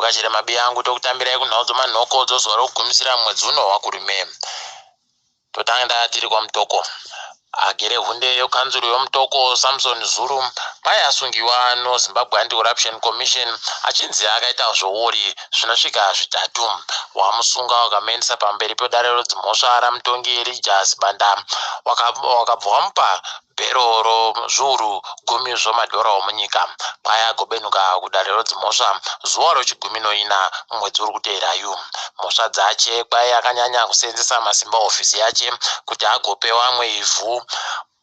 tukachere mabi angu tokutambira kunhaudzo manhoko dzozora kugumisira mwedzi uno wakurume totanga tiri kwa mtoko agere hunde yokanzuru yomutoko Samson Zulu pai asungiwa noZimbabwe Anti-Corruption Commission achinzi akaita zvouri zvinosvika zvitatu wamusunga wakamenisa pamberi pedare rodzimhosva ramutongi Elijah Banda wakabva wamupa bhero zviuru 10 zvomadhora omunyika pai agobenuka kudare rodzimhosva zuva rochi14 mwedzi uri kuteerayu. Mhosva dzache pai akanyanya kuseenzesa masimba ofisi yache kuti agopewa amwe ivhu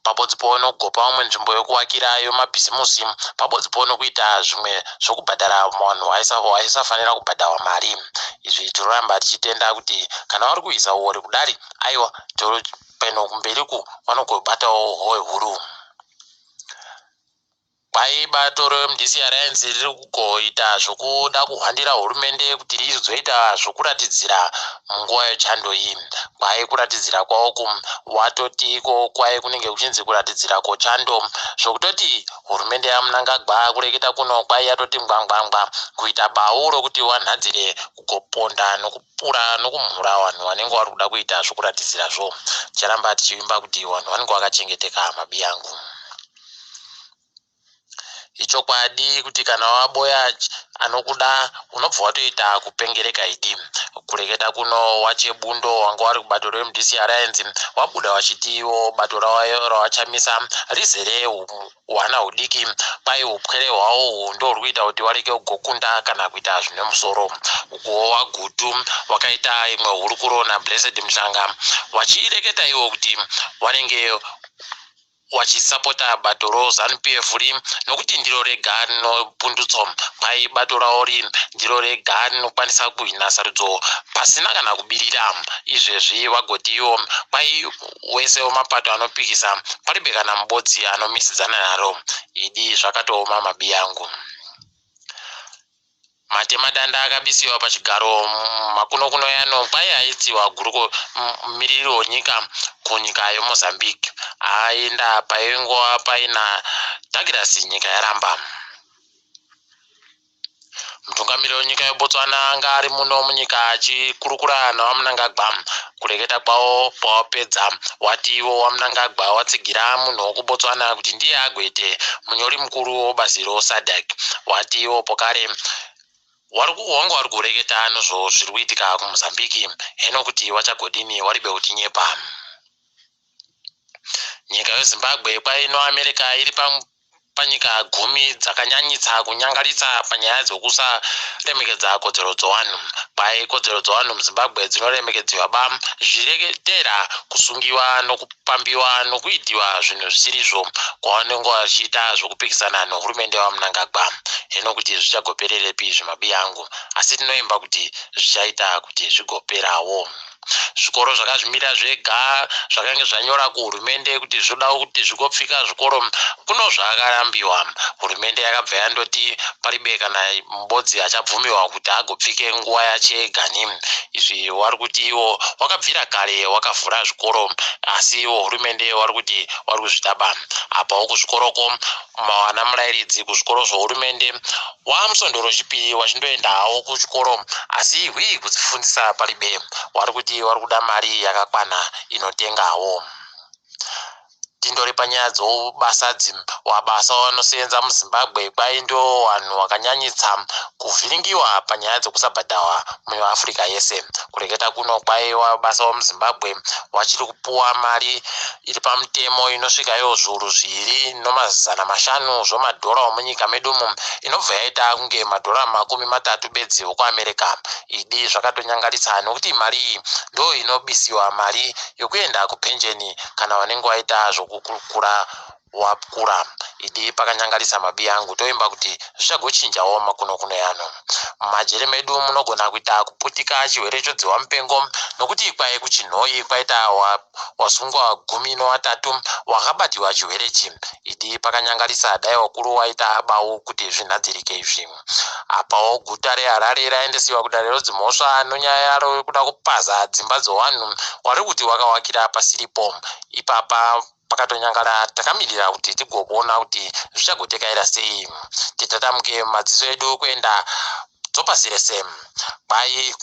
pabodzipo nokugopa umwe nzvimbo yokuvakirayo mabhizimusi pabodzipo nokuita zvimwe zvokubhadhara vanhu vaisafanira kubhadharwa mari. Izvi tinoramba tichitenda kuti kana vari kuisa uori kudari aiwa peno kumberiku vanogobatawo howe huru. Pai bato reMDC Alliance riri kugoita zvokuda kuhwandira hurumende kuti rizoita zvokuratidzira munguva yechando iyi. Pai kuratidzira kwavo watotiko kwai kunenge kuchinzi kuratidzira kochando zvokutoti hurumende yaMnangagwa kureketa kuno kwai yatoti ngwangwangwa kuita bau rokuti wanhadzire kugoponda nokupura nokumhura vanhu vanenge vari kuda kuita zvokuratidzirazvo. Ticharamba tichivimba kuti vanhu vanenge vakachengeteka mabi angu. Ichokwadi kuti kana waboya anokuda unobva watoita kupengereka idi. Kureketa kuno wachebundo wanga wari kubato reMDC Alliance wabuda wachitiwo bato rawachamisa rizere hwana hudiki pai upwere hwawo ndo rukuita kuti wareke kugokunda kana kuita zvine musoro. Ukuwo wagutu wakaita imwe hurukuro naBlessed Mshanga wachireketa iwo kuti wanenge wachisapota bato roZANU-PF nokuti ndiro rega rinopundutso pai bato rawo ndiro rega rinokwanisa kuhina sarudzo pasina kana kubirira. Izvezvi vagotiwo pai wese wemapato anopikisa paribe kana mubodzi anomisidzana naro. Idi zvakatooma mabi angu. Matemadanda akabisiwa pachigaro makuno yano pai aitsiwa guruko mumiriri wenyika kunyika yeMozambique aenda paingova paina Douglas nyika yaramba. Mutungamiriri wenyika yeBotswana anga ari muno munyika achikurukura nawaMnangagwa kureketa kwawo pawapedza watiwo waMnangagwa watsigira munhu wokuBotswana kuti ndiye agoite munyori mukuru webasi roSADC watiwo pokare wanga wari kureketa nozvo zviri kuitika kuMozambique heno kuti wachagodini waribe kutinyepa. Nyika yeZimbabwe kwaino America iri panyika 10 dzakanyanyitsa kunyangaritsa panyaya dzokusaremekedza kodzero dzevanhu. Pai kodzero dzevanhu muZimbabwe dzinoremekedzwa zvireketera kusungiwa nokupambiwa nokuitiwa zvinhu zvisirizvo kwavanenge vachiita zvokupikisana nohurumende waMnangagwa. Heno kuti zvichagopererepi zvimabi angu, asi tinoimba kuti zvichaita kuti zvigoperawo. Zvikoro zvakazvimira zvega zvakange zvanyora kuhurumende kuti zvoda kuti zvigopfika zvikoro kuno zvakarambiwa. Hurumende yakabva yandoti paribe kana mubodzi achabvumiwa kuti agopfike nguva yache gani. Izvi wari kuti iwo wakabvira kare wakavhura zvikoro asi iwo hurumende wari kuti wari kuzvidaba. Apawo kuzvikoroko mawana murairidzi kuzvikoro zvohurumende wamusondoro chipiri wachindoendawo kuchikoro asi kudzifundisa paribe wari kuti wari kuda mari yakakwana inotengawo. Tindori panyaya dzobasa wabasa wanosenza muZimbabwe kwaindo vanhu vakanyanyitsa kuvhiringiwa panyaya dzokusabhadharwa muAfrica yese. Kureketa kuno kwai wabasa wamuZimbabwe wachiri kupuwa mari iri pamutemo inosvikayo zviuru 2.5 zvomadhora omunyika medumo inobva yaita kunge madhora 30 bedzi okuAmerica. Idi zvakatonyangaritsa nokuti mari iyi ndo inobisiwa mari yokuenda kupenjeni kana vanenge vaita zvokukura wakura. Idi pakanyangarisa mabi angu toimba kuti zvichagochinjawo makuno yano. Mumajere medu munogona kuita kuputika chirwere chodziwa mupengo nokuti kwai kuchinhoi kwaita wasungwa 13 wakabatiwa chirwere ichi. Idi pakanyangarisa dai wakuru waita bau kuti zvinhadzirike izvi. Apawo guta reHarare raendesiwa kudare rodzimhosva nonyaya yaro yekuda kupaza dzimba dzevanhu wari kuti wakawakira pasiripo. Ipapa pakatonyangara takamirira kuti tigoona kuti zvichagotekaira sei. Titatamuke madziso edu kuenda dzopasi rese kwai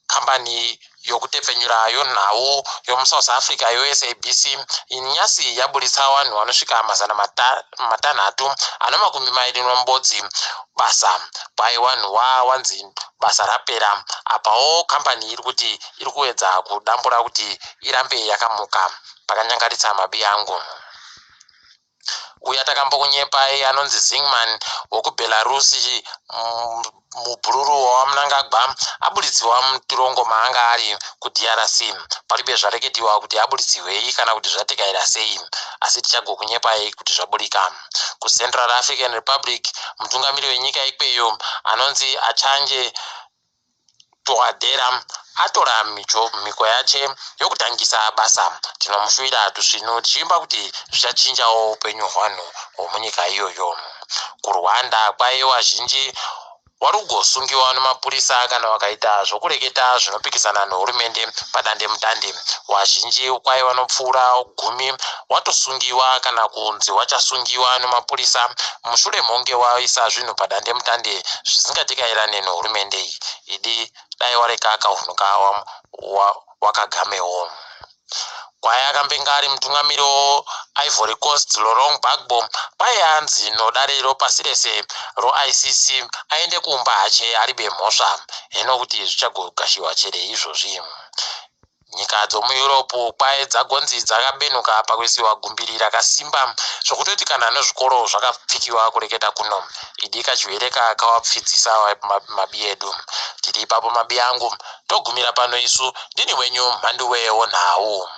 kambani yokutepfenyurayo nhau yomusouth africa yoSABC inyasi yabudisa vanhu vanosvika mazana 629 basa kwai vanhu wanzi basa rapera. Apawo kambani iri kuti iri kuedza kudambura kuti irambe yakamuka pakanyangaritsa mabi angu. Uya takambokunyepai anonzi Zingman wokuBelarus mubhururu waMnangagwa abuditsiwa mutorongo maanga ari kuDRC. Paribe zvareketiwa kuti abuditsiwei kana kuti zvatikaira sei, asi tichagokunyepai kuti zvabudika. KuCentral African Republic mutungamiri wenyika ikweyo anonzi Achanje Touadera atora mhiko yache yokutangisa basa. Tinomushuvira tusvino tichimba kuti zvichachinjawo upenyu hwanhu hwomunyika iyoyo. KuRwanda kwai vazhinji vari kugosungiwa nemapurisa kana vakaita zvokureketa zvinopikisana nehurumende padande mutande. Vazhinji kwai vanopfuura 10 watosungiwa kana kunzi wachasungiwa nemapurisa mushure monge waisa zvinhu padande mutande zvisingatikairane nehurumende iyi. Idi dai wareka akavhunuka wakagamewo. Kwai akambenga ari mutungamiri weIvory Coast Laurent Gbagbo kwai anzi nodariro pasi rese roICC aende kumba hache aribe mhosva. Hino kuti zvichagogashiwa chere izvozvi. Nyika dzomuEurope kwai dzagonzi dzakabenuka pakuisiwa gumbiri rakasimba zvokutoti kana nezvikoro zvakapfikiwa kureketa kuno. Idi kachiwereka kawapfidzisa mabi edu. Tiri ipapo mabi angu togumira pano isu. Ndini wenyu Mhanduwe Onhau.